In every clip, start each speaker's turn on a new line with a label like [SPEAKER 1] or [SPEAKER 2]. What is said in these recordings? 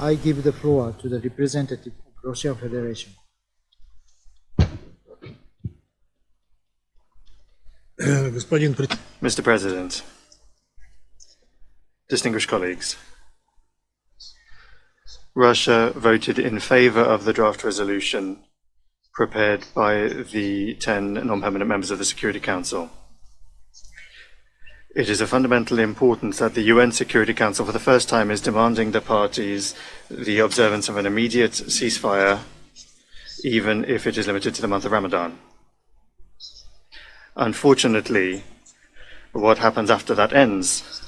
[SPEAKER 1] I give the floor to the representative of Russian Federation.
[SPEAKER 2] Mr. President, distinguished colleagues, Russia voted in favor of the draft resolution prepared by the 10 non-permanent members of the Security Council. It is of fundamental importance that the UN Security Council for the first time is demanding the parties the observance of an immediate ceasefire, even if it is limited to the month of Ramadan. Unfortunately, what happens after that ends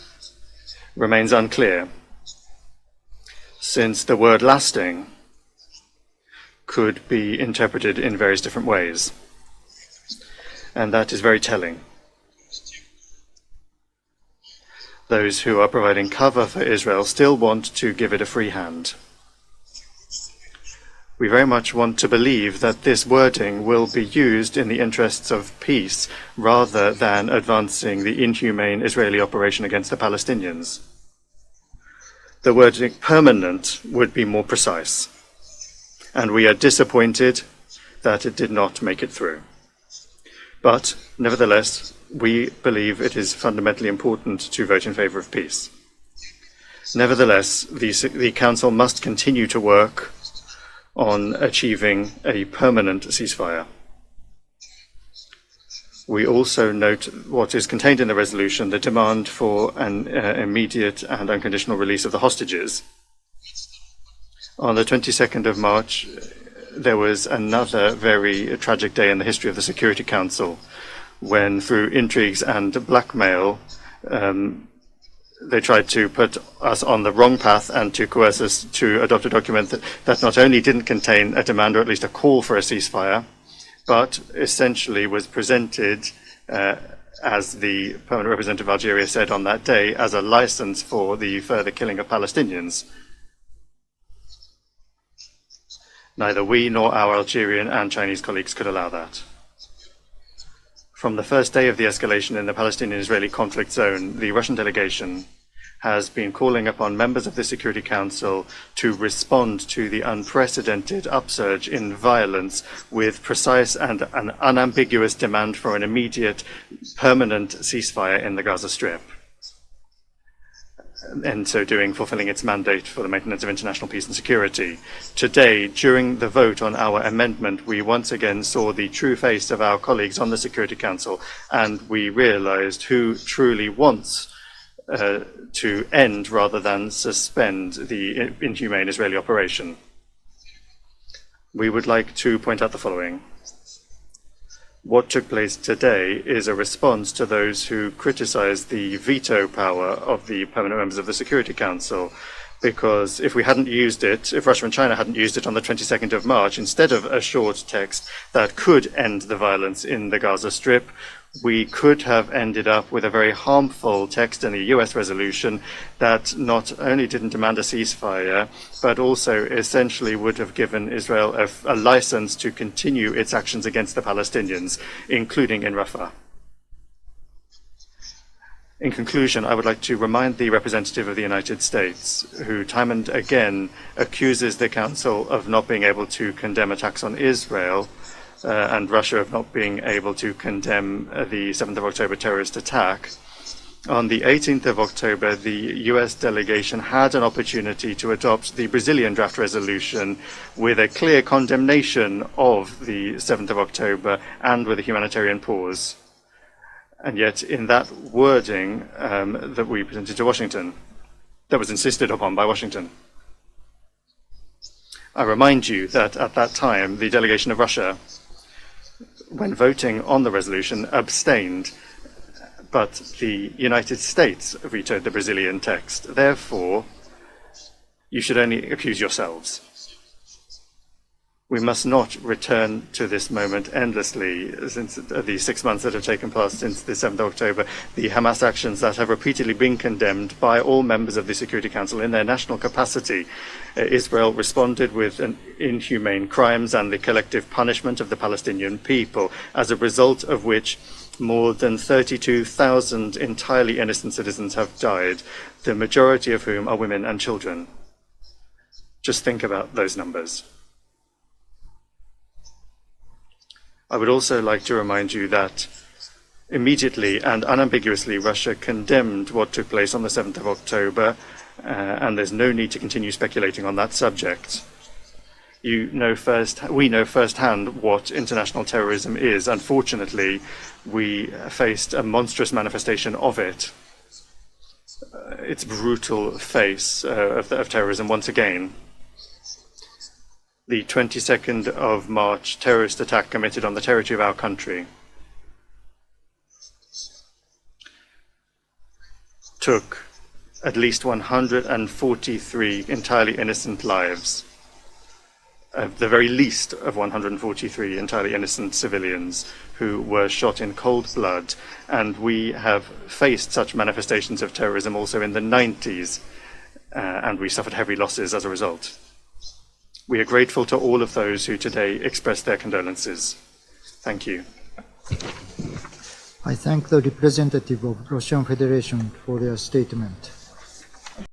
[SPEAKER 2] remains unclear, since the word lasting could be interpreted in various different ways, and that is very telling. Those who are providing cover for Israel still want to give it a free hand. We very much want to believe that this wording will be used in the interests of peace rather than advancing the inhumane Israeli operation against the Palestinians. The wording permanent would be more precise, and we are disappointed that it did not make it through. But nevertheless, we believe it is fundamentally important to vote in favor of peace. Nevertheless, the Council must continue to work on achieving a permanent ceasefire. We also note what is contained in the resolution, the demand for an immediate and unconditional release of the hostages. On the 22nd of March, there was another very tragic day in the history of the Security Council, when through intrigues and blackmail, they tried to put us on the wrong path and to coerce us to adopt a document that not only didn't contain a demand or at least a call for a ceasefire, but essentially was presented, as the permanent representative of Algeria said on that day, as a license for the further killing of Palestinians. Neither we nor our Algerian and Chinese colleagues could allow that. From the first day of the escalation in the Palestinian-Israeli conflict zone, the Russian delegation has been calling upon members of the Security Council to respond to the unprecedented upsurge in violence with precise and an unambiguous demand for an immediate, permanent ceasefire in the Gaza Strip, and so doing fulfilling its mandate for the maintenance of international peace and security. Today, during the vote on our amendment, we once again saw the true face of our colleagues on the Security Council, and we realized who truly wants to end rather than suspend the inhumane Israeli operation. We would like to point out the following. What took place today is a response to those who criticize the veto power of the permanent members of the Security Council, because if we hadn't used it, if Russia and China hadn't used it on the 22nd of March, instead of a short text that could end the violence in the Gaza Strip, we could have ended up with a very harmful text in the US resolution that not only didn't demand a ceasefire, but also essentially would have given Israel a license to continue its actions against the Palestinians, including in Rafah. In conclusion, I would like to remind the representative of the United States, who time and again accuses the Council of not being able to condemn attacks on Israel, and Russia of not being able to condemn the 7th of October terrorist attack. On the 18th of October, the US delegation had an opportunity to adopt the Brazilian draft resolution with a clear condemnation of the 7th of October and with a humanitarian pause. And yet, in that wording that we presented to Washington, that was insisted upon by Washington, I remind you that at that time, the delegation of Russia, when voting on the resolution, abstained, but the United States vetoed the Brazilian text. Therefore, you should only accuse yourselves. We must not return to this moment endlessly since the 6 months that have taken place since the 7th of October, the Hamas actions that have repeatedly been condemned by all members of the Security Council in their national capacity. Israel responded with inhumane crimes and the collective punishment of the Palestinian people, as a result of which more than 32,000 entirely innocent citizens have died, the majority of whom are women and children. Just think about those numbers. I would also like to remind you that immediately and unambiguously Russia condemned what took place on the 7th of October, and there's no need to continue speculating on that subject. We know firsthand what international terrorism is. Unfortunately, we faced a monstrous manifestation of it. Its brutal face of terrorism once again. The 22nd of March terrorist attack committed on the territory of our country took at least 143 entirely innocent lives, the very least of 143 entirely innocent civilians who were shot in cold blood. And we have faced such manifestations of terrorism also in the 90s, and we suffered heavy losses as a result. We are grateful to all of those who today expressed their condolences. Thank you.
[SPEAKER 1] I thank the representative of Russian Federation for their statement.